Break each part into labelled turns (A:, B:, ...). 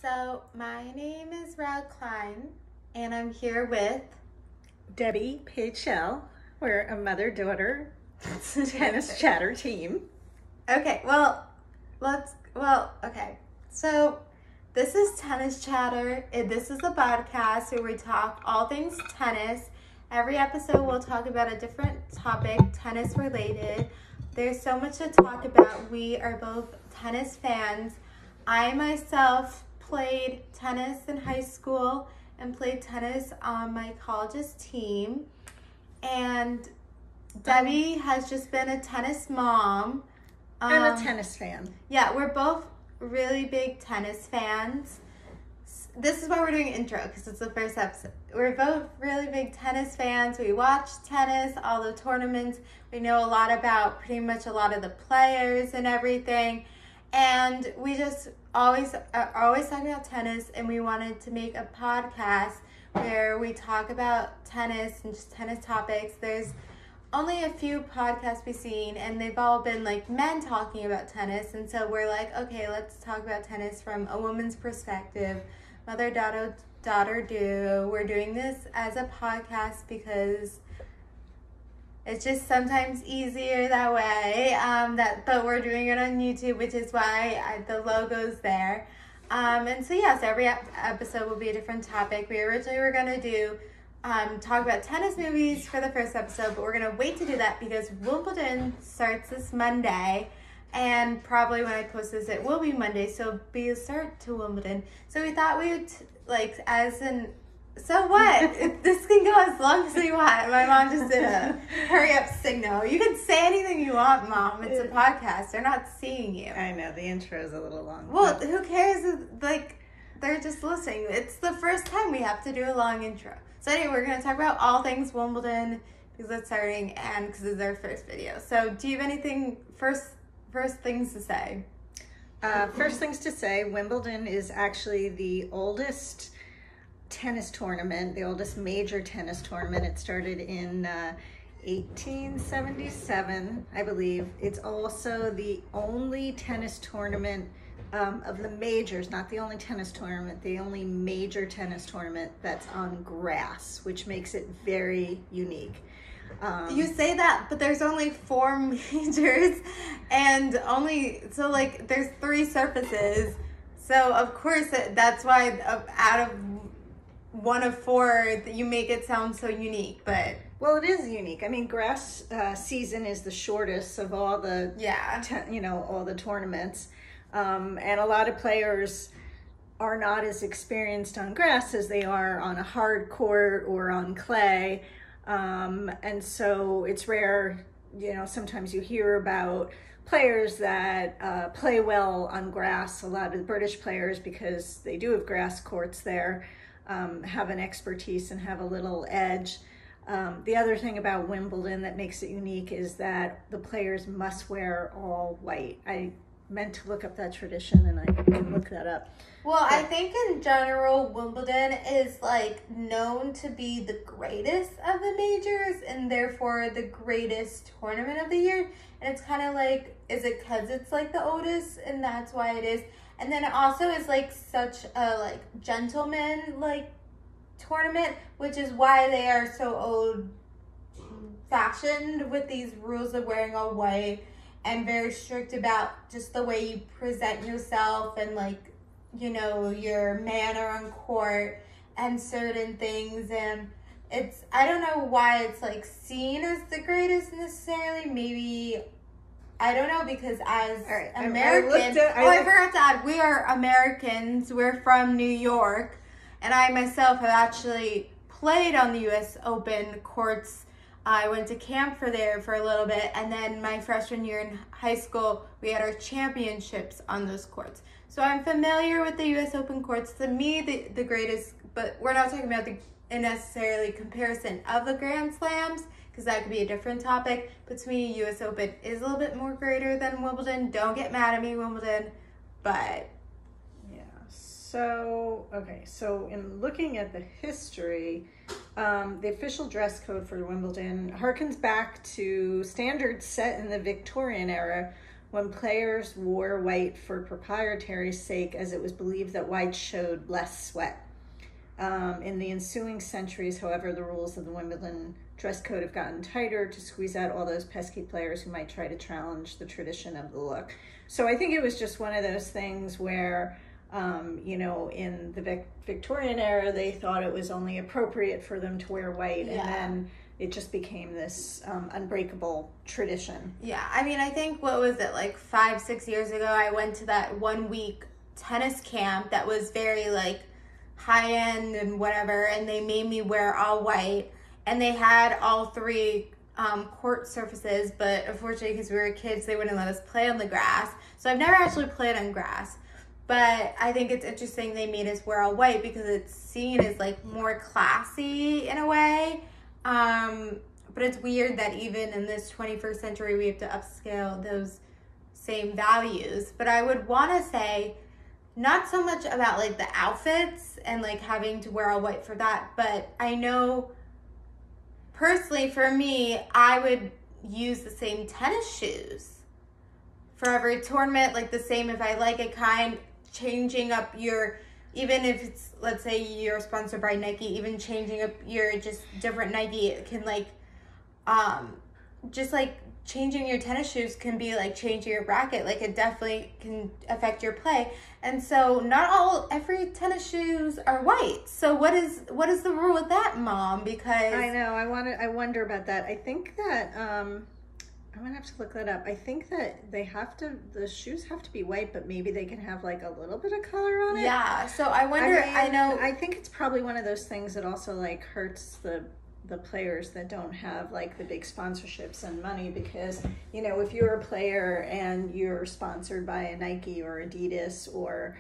A: So, my name is Rad Klein, and I'm here with
B: Debbie Pagel. We're a mother-daughter tennis chatter team.
A: Okay, okay. So, this is Tennis Chatter. This is a podcast where we talk all things tennis. Every episode we'll talk about a different topic, tennis related. There's so much to talk about. We are both tennis fans. I myself played tennis in high school and played tennis on my college's team. And Debbie has just been a tennis mom.
B: I'm a tennis fan.
A: Yeah, we're both really big tennis fans. This is why we're doing an intro, because it's the first episode. We're both really big tennis fans. We watch tennis, all the tournaments. We know a lot about pretty much a lot of the players and everything. And we just always talking about tennis, and we wanted to make a podcast where we talk about tennis and just tennis topics. There's only a few podcasts we've seen, and they've all been like men talking about tennis, and so we're like, okay, let's talk about tennis from a woman's perspective. Mother-daughter duo. We're doing this as a podcast because it's just sometimes easier that way. But we're doing it on YouTube, which is why the logo's there. And so yes, every episode will be a different topic. We originally were gonna do talk about tennis movies for the first episode, but we're gonna wait to do that because Wimbledon starts this Monday, and probably when I post this it will be Monday, so be a start to Wimbledon. So we thought we would so what? This can go as long as you want. My mom just did a hurry up signal. You can say anything you want, Mom. It's a podcast. They're not seeing you.
B: I know, the intro is a little long.
A: Well, who cares? They're just listening. It's the first time we have to do a long intro. So anyway, we're going to talk about all things Wimbledon because it's starting and because it's our first video. So do you have anything, first things to say?
B: First things to say, Wimbledon is actually the oldest tennis tournament, the oldest major tennis tournament. It started in 1877, I believe. It's also the only tennis tournament of the majors, not the only tennis tournament, the only major tennis tournament that's on grass, which makes it very unique.
A: You say that, but there's only 4 majors, and there's 3 surfaces. So of course that's why out of one of 4, you make it sound so unique. But
B: well, it is unique. I mean, grass season is the shortest of all the all the tournaments. And a lot of players are not as experienced on grass as they are on a hard court or on clay. And so it's rare, sometimes you hear about players that play well on grass. A lot of the British players, because they do have grass courts there, have an expertise and have a little edge. The other thing about Wimbledon that makes it unique is that the players must wear all white. I meant to look up that tradition, and I can look that up.
A: Well, I think in general, Wimbledon is known to be the greatest of the majors, and therefore the greatest tournament of the year. And it's kind of is it because it's the oldest, and that's why it is? And then it also is such a gentleman tournament, which is why they are so old fashioned with these rules of wearing all white, and very strict about just the way you present yourself and your manner on court and certain things. And I don't know why it's seen as the greatest necessarily. Maybe, I don't know, because as Americans, I forgot to add, we are Americans. We're from New York, and I myself have actually played on the US Open courts. I went to camp there for a little bit, and then my freshman year in high school, we had our championships on those courts. So I'm familiar with the US Open courts. To me, the greatest, but we're not talking about the necessarily comparison of the Grand Slams, because that could be a different topic. But to me, US Open is a little bit more greater than Wimbledon. Don't get mad at me, Wimbledon, but
B: So in looking at the history, the official dress code for Wimbledon harkens back to standards set in the Victorian era when players wore white for proprietary sake, as it was believed that white showed less sweat. In the ensuing centuries, however, the rules of the Wimbledon dress code have gotten tighter to squeeze out all those pesky players who might try to challenge the tradition of the look. So I think it was just one of those things where, in the Victorian era, they thought it was only appropriate for them to wear white, and then it just became this unbreakable tradition.
A: Yeah, I mean, I think, what was it, like 5-6 years ago, I went to that 1-week tennis camp that was very, like, high-end and whatever, and they made me wear all white, and they had all 3 court surfaces, but unfortunately, because we were kids, they wouldn't let us play on the grass, so I've never actually played on grass, but I think it's interesting they made us wear all white, because it's seen as, like, more classy in a way, but it's weird that even in this 21st century, we have to upscale those same values, but I would want to say, not so much about, like, the outfits and, like, having to wear all white for that, but I know, personally, for me, I would use the same tennis shoes for every tournament, like, the same if I like a kind, changing up your, even if it's, let's say you're sponsored by Nike, even changing up your just different Nike, it can, like, just, like, changing your tennis shoes can be like changing your racket. Like, it definitely can affect your play. And so not every tennis shoes are white. So what is the rule with that, Mom? Because
B: I know, I wonder about that. I think that I'm gonna have to look that up. I think that the shoes have to be white, but maybe they can have like a little bit of color on it.
A: Yeah. So I wonder.
B: I think it's probably one of those things that also like hurts the players that don't have like the big sponsorships and money, because if you're a player and you're sponsored by a Nike or Adidas or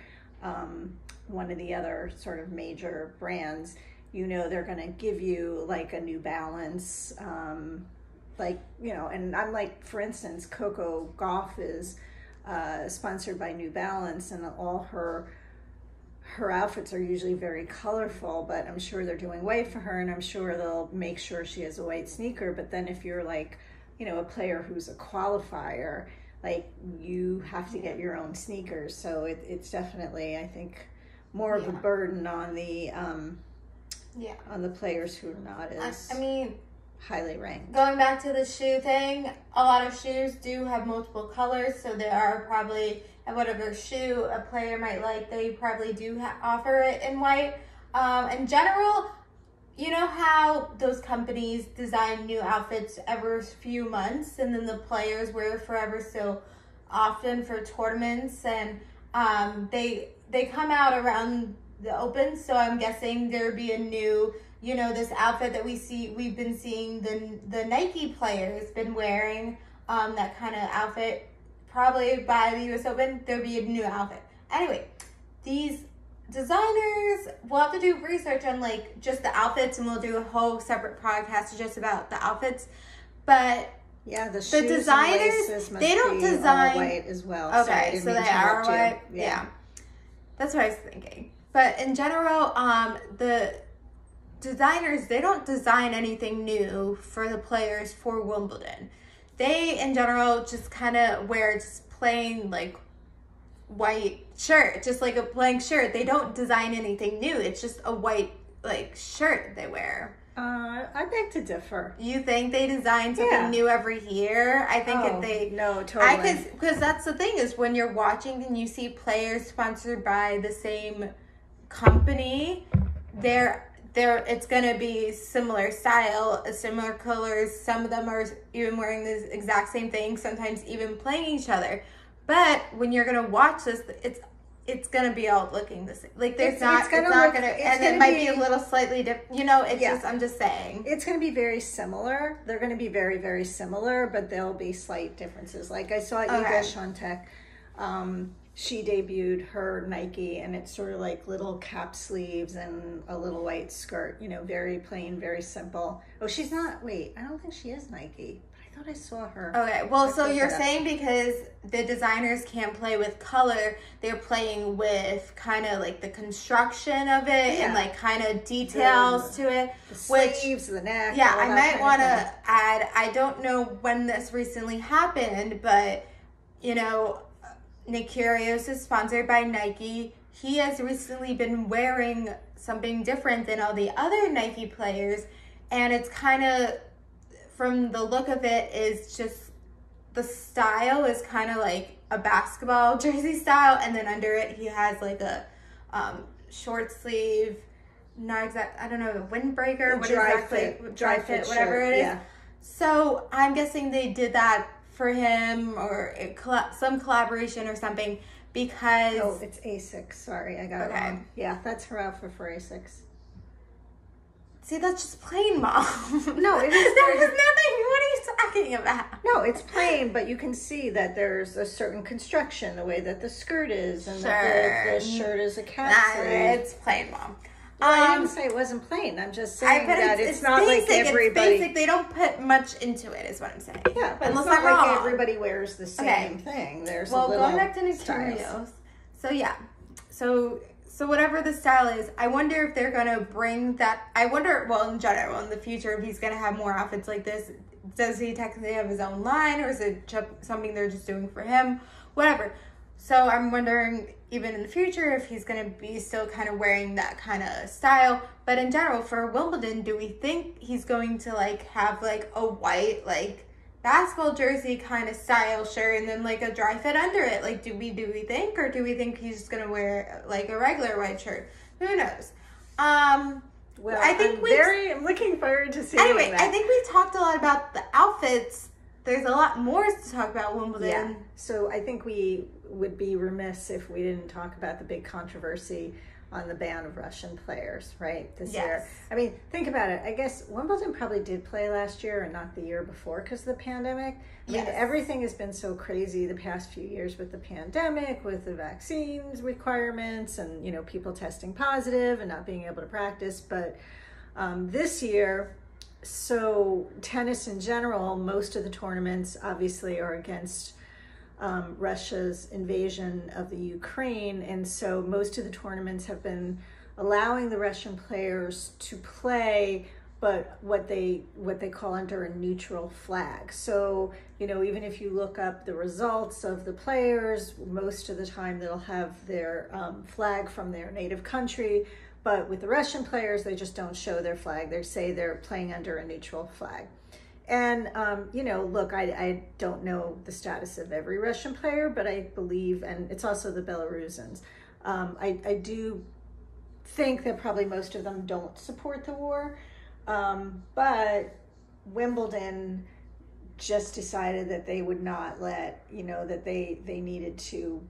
B: one of the other sort of major brands, they're going to give you like a New Balance, and I'm like, for instance, Coco Gauff is sponsored by New Balance, and all her outfits are usually very colorful, but I'm sure they're doing white for her, and I'm sure they'll make sure she has a white sneaker. But then if you're like, a player who's a qualifier, like, you have to get your own sneakers. So it's definitely, I think, more of a burden on the players who are not as highly ranked.
A: Going back to the shoe thing, a lot of shoes do have multiple colors, so there are probably, whatever shoe a player might like, they probably do offer it in white. In general, you know how those companies design new outfits every few months, and then the players wear it forever so often for tournaments, and they come out around the Open, so I'm guessing there'd be a new, this outfit that we've been seeing the Nike players been wearing, that kind of outfit. Probably by the US Open, there'll be a new outfit. Anyway, these designers, we'll have to do research on like just the outfits, and we'll do a whole separate podcast just about the outfits. But
B: yeah, the
A: designers,
B: and
A: they don't design
B: all white as well.
A: Okay, so they are white. Yeah, that's what I was thinking. But in general, the designers, they don't design anything new for the players for Wimbledon. They, in general, just kind of wear just plain, like, white shirt, just like a blank shirt. They don't design anything new. It's just a white, like, shirt they wear.
B: I beg to differ.
A: You think they design something new every year? I think
B: no, totally.
A: Because that's the thing, is when you're watching and you see players sponsored by the same company, it's going to be similar style, similar colors. Some of them are even wearing the exact same thing, sometimes even playing each other. But when you're going to watch this, it's going to be all looking the same. Like, it's not going to, and it might be a little slightly different, I'm just saying.
B: It's going to be very similar. They're going to be very, very similar, but there'll be slight differences. Like, I saw Iga Świątek, she debuted her Nike, and it's sort of like little cap sleeves and a little white skirt, very plain, very simple. Oh, she's not, wait, I don't think she is Nike. I thought I saw her.
A: Okay, well, so you're saying because the designers can't play with color, they're playing with kind of like the construction of it and like kind of details to it.
B: The sleeves, the neck.
A: Yeah, I might want to add, I don't know when this recently happened, but you know, Nick Kyrgios is sponsored by Nike. He has recently been wearing something different than all the other Nike players, and it's kind of, from the look of it, is just the style is kind of like a basketball jersey style, and then under it he has like a short sleeve, not exact, I don't know, windbreaker, dry fit, whatever it is. Yeah. So I'm guessing they did that for him, or some collaboration or something, because...
B: Oh, it's Asics. Sorry, I got it wrong. Yeah, that's her outfit for Asics.
A: See, that's just plain, Mom.
B: No, it is.
A: There was nothing. What are you talking about?
B: No, it's plain, but you can see that there's a certain construction, the way that the skirt is, and the shirt is a cap sleeve.
A: It's plain, Mom.
B: Well, I didn't say it wasn't plain. I'm just saying that it's not basic, like everybody...
A: It's basic. They don't put much into it, is what I'm saying.
B: Yeah, but it's not like everybody wears the same thing. There's a little
A: going back to Nick Kyrgios. So, yeah. So whatever the style is, I wonder if they're going to bring that... I wonder, well, in general, in the future, if he's going to have more outfits like this. Does he technically have his own line, or is it something they're just doing for him? Whatever. So I'm wondering, even in the future, if he's going to be still kind of wearing that kind of style. But in general, for Wimbledon, do we think he's going to, like, have, like, a white, like, basketball jersey kind of style shirt and then, like, a dry fit under it? Like, do we think? Or do we think he's just going to wear, like, a regular white shirt? Who knows?
B: Well, I'm looking forward to seeing
A: that.
B: I
A: think we talked a lot about the outfits. There's a lot more to talk about Wimbledon.
B: Yeah. So I think we would be remiss if we didn't talk about the big controversy on the ban of Russian players, right, this year. I mean, think about it. I guess Wimbledon probably did play last year and not the year before because of the pandemic. I mean, everything has been so crazy the past few years with the pandemic, with the vaccines requirements, and, you know, people testing positive and not being able to practice. But this year... So tennis in general, most of the tournaments obviously are against Russia's invasion of the Ukraine, and so most of the tournaments have been allowing the Russian players to play, but what they call under a neutral flag. So, you know, even if you look up the results of the players, most of the time they'll have their flag from their native country. But with the Russian players, they just don't show their flag. They say they're playing under a neutral flag. And, you know, look, I don't know the status of every Russian player, but I believe, and it's also the Belarusians, I do think that probably most of them don't support the war. But Wimbledon just decided that they would not let, you know, that they needed to,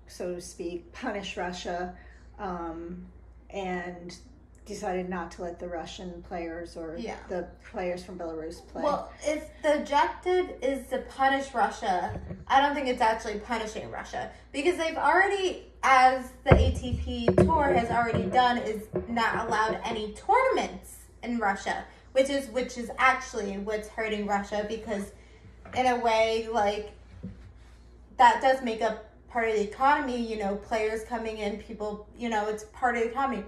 B: so to speak, punish Russia, and decided not to let the Russian players or the players from Belarus play.
A: Well, if the objective is to punish Russia, I don't think it's actually punishing Russia, because they've already, as the ATP Tour has already done, is not allowed any tournaments in Russia, which is actually what's hurting Russia, because in a way, like, that does make up part of the economy, you know, players coming in, people, you know, it's part of the economy.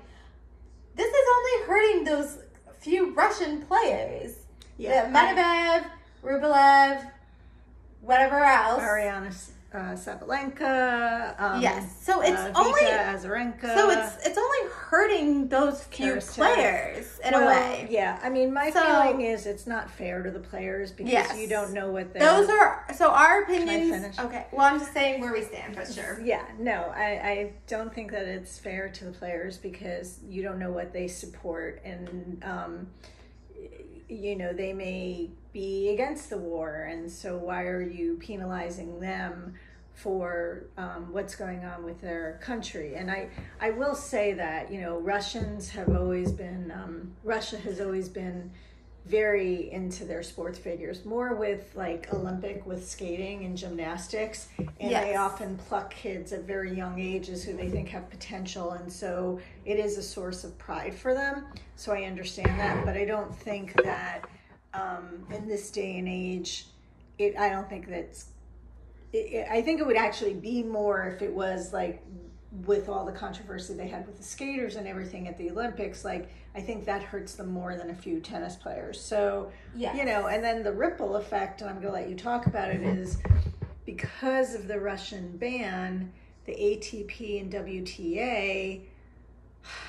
A: This is only hurting those few Russian players. Yeah. Medvedev, Rublev, whatever else.
B: Ariana Sabalenka.
A: Yes. So it's only
B: Azarenka.
A: So it's only hurting those few players in a way.
B: Yeah. I mean, my feeling is it's not fair to the players because you don't know what they're...
A: Those are... So our opinions... Can I finish? Okay. Well, I'm just saying where we stand, for sure.
B: Yeah. No, I don't think that it's fair to the players because you don't know what they support, and you know, they may be against the war, and so why are you penalizing them for what's going on with their country? And I will say that, you know, Russia has always been very into their sports figures, more with like Olympic, with skating and gymnastics, and they often pluck kids at very young ages who they think have potential, and so it is a source of pride for them. So I understand that, but I don't think that in this day and age, I don't think that's... I think it would actually be more if it was like with all the controversy they had with the skaters and everything at the Olympics. Like, I think that hurts them more than a few tennis players. So, you know, and then the ripple effect, and I'm going to let you talk about it, is because of the Russian ban, the ATP and WTA,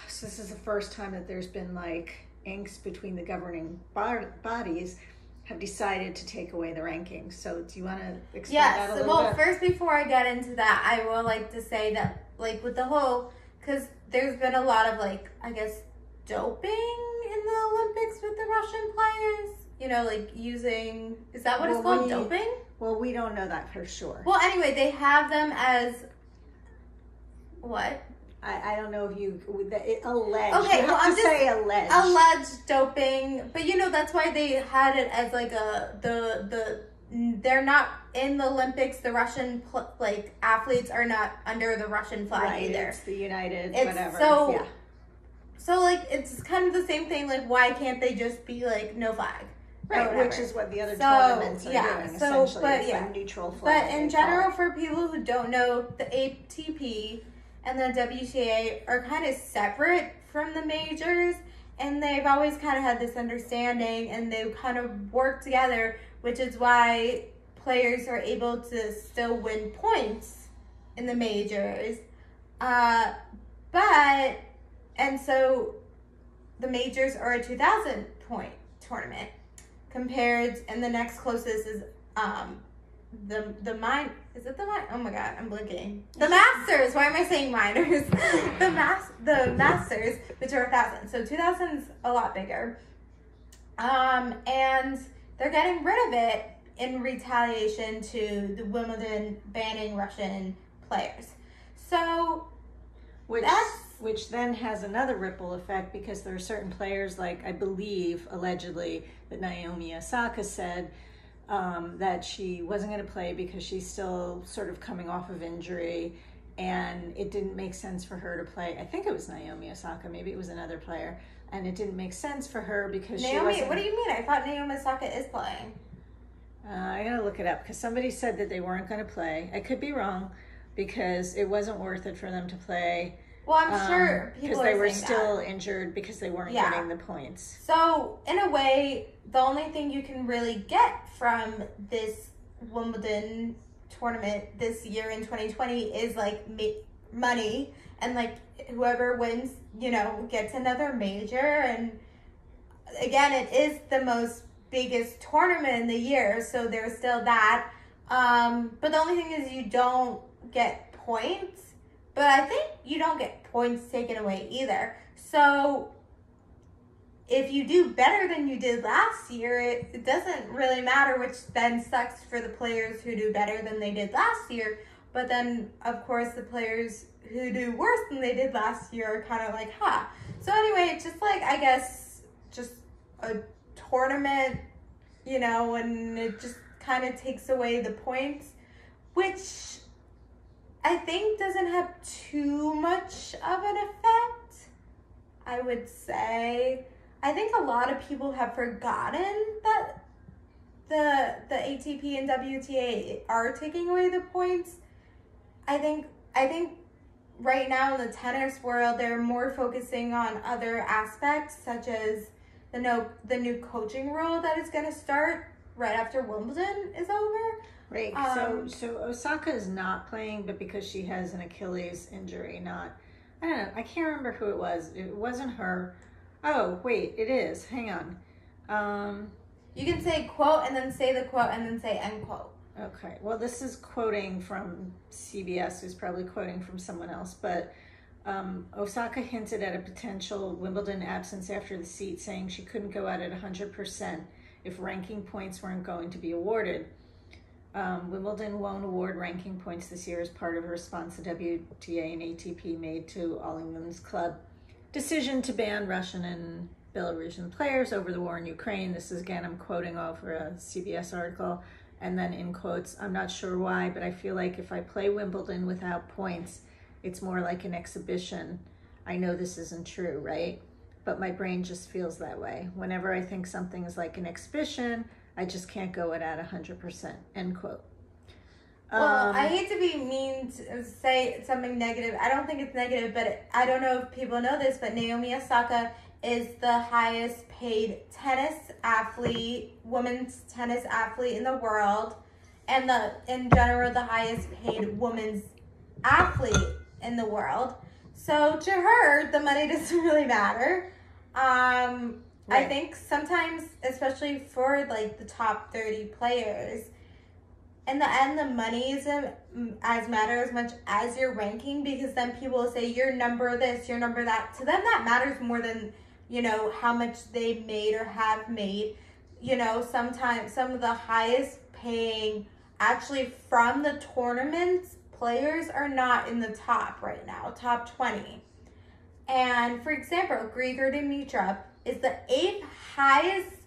B: so this is the first time that there's been like angst between the governing bodies, have decided to take away the rankings. So do you want to explain that a little bit?
A: Well, first, before I get into that, I will like to say that, like, with the whole, because there's been a lot of, like, I guess, doping in the Olympics with the Russian players. You know, like, using, is that what it's called, doping?
B: Well, we don't know that for sure.
A: Well, anyway, they have them as, what?
B: I don't know if alleged.
A: Okay,
B: you have to say alleged.
A: Alleged doping, but you know that's why they had it as like they're not in the Olympics. The Russian athletes are not under the Russian flag either.
B: It's the United whatever.
A: So like it's kind of the same thing. Like why can't they just be like no flag?
B: Right, which is what the other tournaments are doing, essentially. It's a neutral flag.
A: But in general, for people who don't know, the ATP and the WTA are kind of separate from the majors, and they've always kind of had this understanding, and they've kind of worked together, which is why players are able to still win points in the majors. And so the majors are a 2,000 point tournament compared, and the next closest is oh my god, I'm blinking. The Masters. Why am I saying minors? the Masters, which are 1,000. So 2,000's a lot bigger. And they're getting rid of it in retaliation to the Wimbledon banning Russian players. So
B: which then has another ripple effect, because there are certain players, like I believe allegedly that Naomi Osaka said that she wasn't going to play because she's still sort of coming off of injury, and it didn't make sense for her to play. I think it was Naomi Osaka, maybe it was another player, and it didn't make sense for her because
A: Naomi, what do you mean? I thought Naomi Osaka is playing.
B: I gotta look it up, because somebody said that they weren't going to play. I could be wrong, because it wasn't worth it for them to play.
A: Well, I'm sure people
B: because they were still injured because they weren't getting the points.
A: So, in a way, the only thing you can really get from this Wimbledon tournament this year in 2020 is like money, and like whoever wins, you know, gets another major. And again, it is the biggest tournament in the year, so there's still that. But the only thing is you don't get points. But I think you don't get points taken away either. So if you do better than you did last year, it doesn't really matter, which then sucks for the players who do better than they did last year. But then, of course, the players who do worse than they did last year are kind of like, huh. So anyway, it's just like, I guess, just a tournament, you know, and it just kind of takes away the points, which I think doesn't have too much of an effect, I would say. I think a lot of people have forgotten that the ATP and WTA are taking away the points. I think right now in the tennis world, they're more focusing on other aspects, such as the new coaching rule that is going to start right after Wimbledon is over.
B: Right. So Osaka is not playing, but because she has an Achilles injury, I don't know. I can't remember who it was. It wasn't her. Oh, wait, it is. Hang on.
A: You can say quote and then say the quote and then say end quote.
B: Okay. Well, this is quoting from CBS, who's probably quoting from someone else, but Osaka hinted at a potential Wimbledon absence after the seat, saying she couldn't go out at 100% if ranking points weren't going to be awarded. Wimbledon won't award ranking points this year as part of a response the WTA and ATP made to All England's club decision to ban Russian and Belarusian players over the war in Ukraine. This is, again, I'm quoting over a CBS article. And then in quotes, I'm not sure why, but I feel like if I play Wimbledon without points, it's more like an exhibition. I know this isn't true, right? But my brain just feels that way. Whenever I think something is like an exhibition, I just can't go it at 100%, end quote.
A: Well, I hate to be mean to say something negative. I don't think it's negative, but I don't know if people know this, but Naomi Osaka is the highest paid tennis athlete, women's tennis athlete in the world. and in general the highest paid women's athlete in the world. So to her, the money doesn't really matter. Right. I think sometimes, especially for like the top 30 players, in the end, the money isn't as matter as much as your ranking, because then people will say you're number this, you're number that. To them, that matters more than, you know, how much they made or have made. You know, sometimes some of the highest paying, actually from the tournaments, players are not in the top right now, top 20. And for example, Grigor Dimitrov is the 8th highest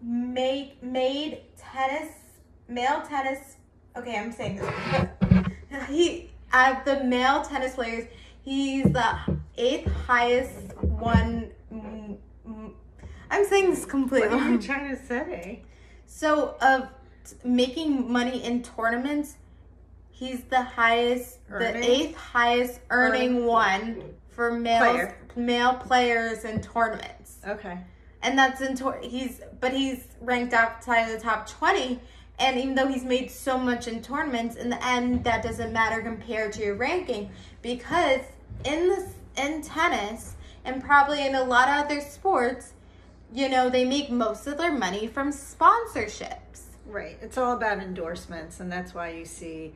A: made male tennis. Okay, I'm saying this. The male tennis players, he's the 8th highest one. I'm saying this completely wrong.
B: What are you trying to say?
A: So, of making money in tournaments, he's the highest, the 8th highest earning one for male players in tournaments.
B: Okay.
A: And that's he's ranked outside of the top 20. And even though he's made so much in tournaments, in the end, that doesn't matter compared to your ranking, because in tennis and probably in a lot of other sports, you know, they make most of their money from sponsorships.
B: Right. It's all about endorsements, and that's why you see.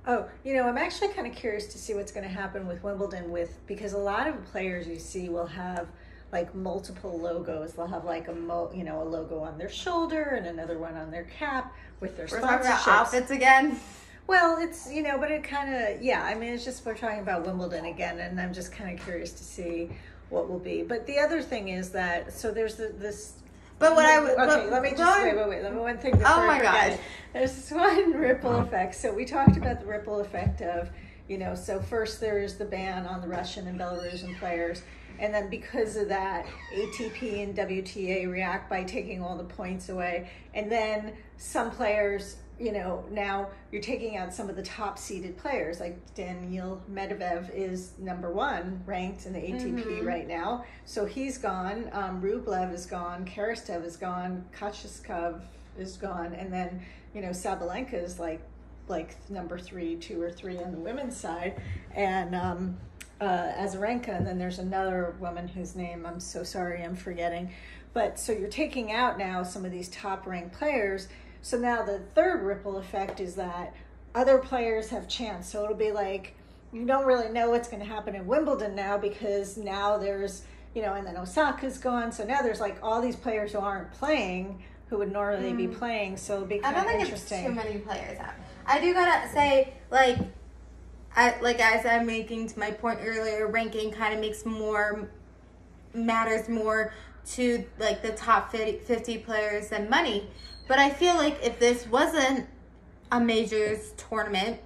B: Oh, you know, I'm actually kind of curious to see what's going to happen with Wimbledon because a lot of players you see will have like multiple logos. They'll have like a logo on their shoulder and another one on their cap with their sponsorships. We're talking about
A: outfits again.
B: Well, it's, you know, but it kind of, yeah, I mean, it's just, we're talking about Wimbledon again, and I'm just kind of curious to see what will be. But the other thing is that, so there's this.
A: But what I would.
B: Okay, let me just wait. Let me one thing before I forget. There's this one ripple effect. So we talked about the ripple effect of, you know, so first there is the ban on the Russian and Belarusian players. And then because of that, ATP and WTA react by taking all the points away. And then some players, you know, now you're taking out some of the top seeded players, like Daniil Medvedev is number 1 ranked in the ATP right now. So he's gone. Rublev is gone. Karastev is gone. Kachetkov is gone. And then, you know, Sabalenka is like number 2 or 3 on the women's side. And Azarenka, and then there's another woman whose name I'm so sorry I'm forgetting. But so you're taking out now some of these top ranked players. So now the third ripple effect is that other players have chance. So it'll be like, you don't really know what's going to happen in Wimbledon now, because now there's, you know, and then Osaka's gone. So now there's like all these players who aren't playing who would normally be playing. So it'll be kind of interesting.
A: I don't think it's too many players out. I do gotta say, as I'm making to my point earlier, ranking kind of matters more to like the top 50 players than money. But I feel like if this wasn't a majors tournament,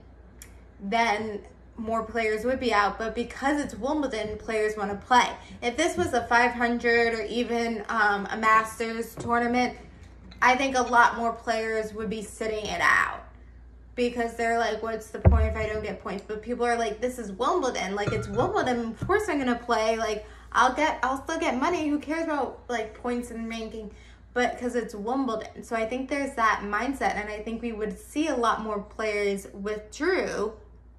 A: then more players would be out. But because it's Wimbledon, players want to play. If this was a 500 or even a Masters tournament, I think a lot more players would be sitting it out. Because they're like, what's the point if I don't get points? But people are like, this is Wimbledon. Like, it's Wimbledon. Of course I'm going to play. Like, I'll still get money. Who cares about, like, points and ranking? But because it's Wimbledon. So I think there's that mindset. And I think we would see a lot more players withdrew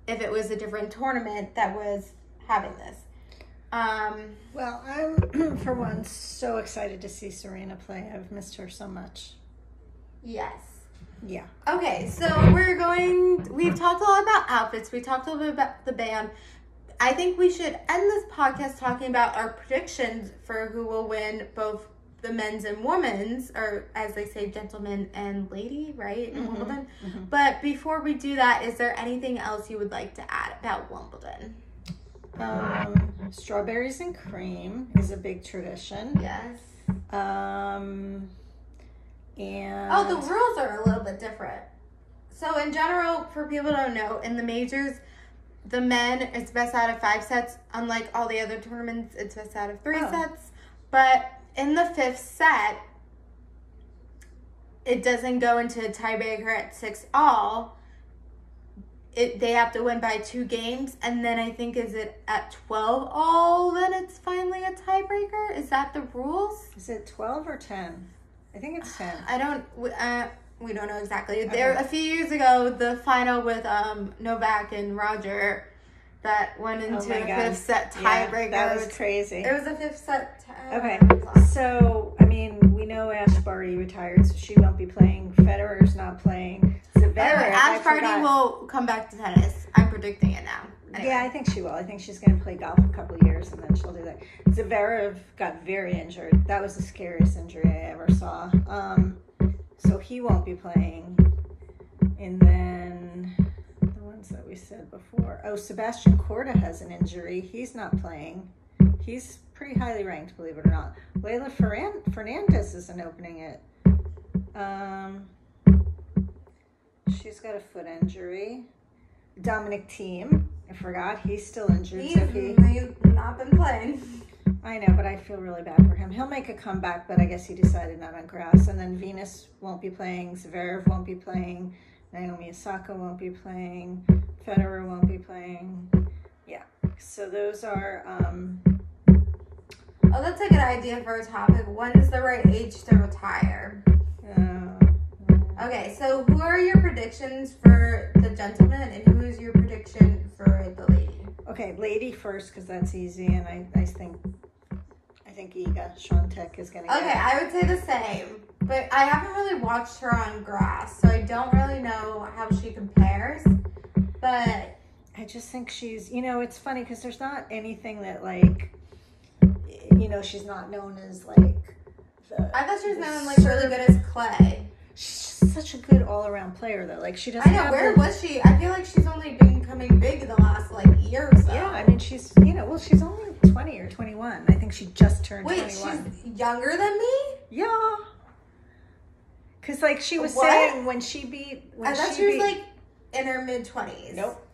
A: if it was a different tournament that was having this.
B: Well, I'm, for one, so excited to see Serena play. I've missed her so much.
A: Yes.
B: Yeah.
A: Okay, so we've talked a lot about outfits. We talked a little bit about the band. I think we should end this podcast talking about our predictions for who will win both the men's and women's, or as they say, gentleman and lady, right? In Wimbledon. Mm-hmm. But before we do that, is there anything else you would like to add about Wimbledon?
B: Strawberries and cream is a big tradition.
A: Yes.
B: And
A: the rules are a little bit different. So in general, for people who don't know, in the majors, the men, it's best out of 5 sets. Unlike all the other tournaments, it's best out of 3 sets. But in the 5th set, it doesn't go into a tiebreaker at 6-all. They have to win by 2 games, and then I think, is it at 12-all, then it's finally a tiebreaker? Is that the rules?
B: Is it 12 or 10? I think it's 10.
A: I don't. We don't know exactly. There a few years ago, the final with Novak and Roger that went into a fifth set tiebreaker.
B: Yeah, that was crazy.
A: It was a fifth set
B: Okay, so, I mean, we know Ash Barty retired, so she won't be playing. Federer's not playing. Zverev,
A: Ash Barty will come back to tennis. I'm predicting it now.
B: Anyway. Yeah, I think she will. I think she's going to play golf a couple of years, and then she'll do that. Zverev got very injured. That was the scariest injury I ever saw. So he won't be playing. And then the ones that we said before. Oh, Sebastian Korda has an injury. He's not playing. He's pretty highly ranked, believe it or not. Leila Fernandez isn't opening it. She's got a foot injury. Dominic Thiem, I forgot, he's still injured.
A: He's not been playing.
B: I know, but I feel really bad for him. He'll make a comeback, but I guess he decided not on grass. And then Venus won't be playing. Zverev won't be playing. Naomi Osaka won't be playing. Federer won't be playing. Yeah. So those are...
A: Oh, that's a good idea for a topic. When is the right age to retire? Okay, so who are your predictions for the gentleman, and who is your prediction for the lady?
B: Okay, lady first, because that's easy, and I think Iga Swiatek is going to get it.
A: Okay, I would say the same, but I haven't really watched her on grass, so I don't really know how she compares, but...
B: I just think she's, it's funny, because there's not anything that, she's not known as,
A: I thought she was known, really good as clay.
B: She's such a good all-around player, though. She doesn't.
A: I know. Where was she? I feel like she's only been becoming big the last year or so.
B: Yeah, I mean, she's she's only 20 or 21. I think she just turned 21.
A: Wait, she's younger than me?
B: Yeah. Because she was saying when she beat.
A: I thought she was in her mid-20s.
B: Nope.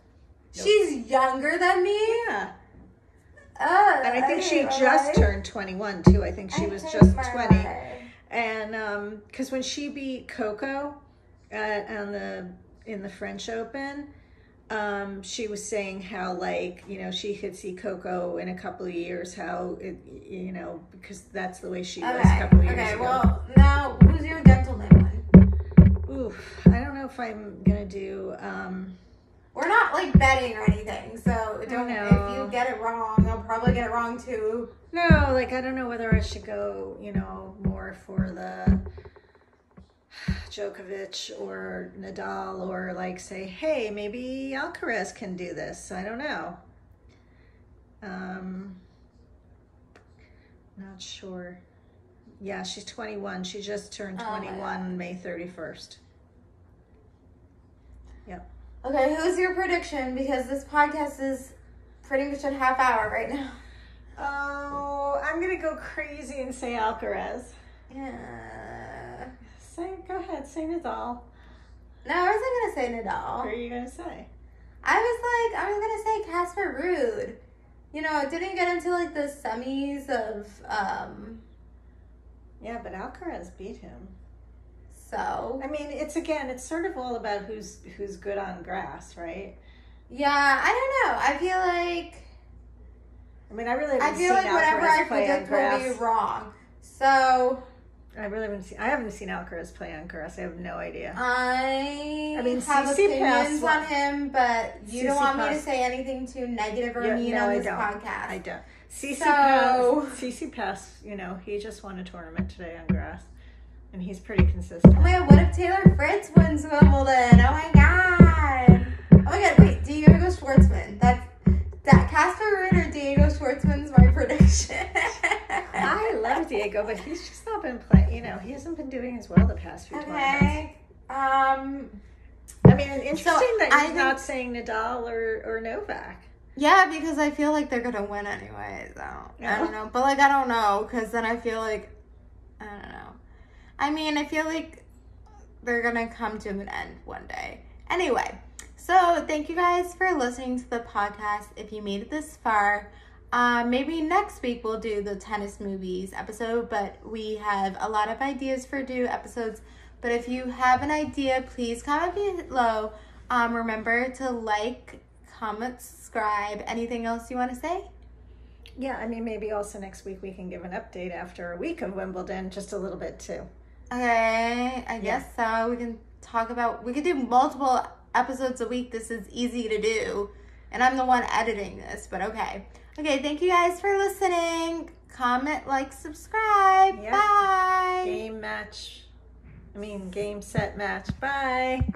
A: She's younger than me.
B: Yeah. And I think she just turned 21 too. I think she was just 20. And because when she beat Coco in the French Open, she was saying how she could see Coco in a couple of years, how it, because that's the way she was a couple of years ago.
A: Okay, well, now who's your gentleman one?
B: Oof, I don't know if I'm gonna do.
A: We're not betting or anything, so don't. If you get it wrong, I'll probably get it wrong too.
B: No, I don't know whether I should go, more for the Djokovic or Nadal, or say, hey, maybe Alcaraz can do this. I don't know. Not sure. Yeah, she's 21. She just turned 21 May 31st. Yep.
A: Okay, who's your prediction? Because this podcast is pretty much a half hour right now.
B: Oh, I'm going to go crazy and say Alcaraz.
A: Yeah.
B: Go ahead, say Nadal.
A: No, I wasn't going to say Nadal.
B: Who are you going to say?
A: I was going to say Casper Ruud. It didn't get into the semis of...
B: Yeah, but Alcaraz beat him.
A: So...
B: I mean, it's sort of all about who's good on grass, right?
A: Yeah, I don't know. I feel like...
B: I mean, I really haven't seen Alcaraz
A: whatever I
B: play on grass.
A: will be wrong. So...
B: I haven't seen Alcaraz play on grass. I have no idea.
A: I mean, have opinions on him, but you don't want me to say anything too negative or mean on this podcast.
B: I don't. CC Pass, he just won a tournament today on grass, and he's pretty consistent.
A: Oh my God, what if Taylor Fritz wins Wimbledon? Oh my God. Oh my God, wait, Diego Schwartzman. That Casper Ruud or Diego Schwartzman's my prediction.
B: I love Diego, but he's just not been playing. He hasn't been doing as well the past few tournaments.
A: I
B: mean, interesting that you're not saying Nadal or Novak.
A: Yeah, because I feel like they're gonna win anyway. So I don't know, but I don't know, because then I feel like I don't know. I mean, I feel like they're gonna come to an end one day. Anyway. So thank you guys for listening to the podcast. If you made it this far, maybe next week we'll do the tennis movies episode, but we have a lot of ideas for do episodes. But if you have an idea, please comment below. Remember to like, comment, subscribe. Anything else you want to say?
B: Yeah, I mean, maybe also next week we can give an update after a week of Wimbledon, just a little bit too.
A: Okay, I guess so. We could do multiple episodes a week. This is easy to do. And I'm the one editing this, but okay. Okay, thank you guys for listening. Comment, like, subscribe. Yep. Bye.
B: Game, set, match. Bye.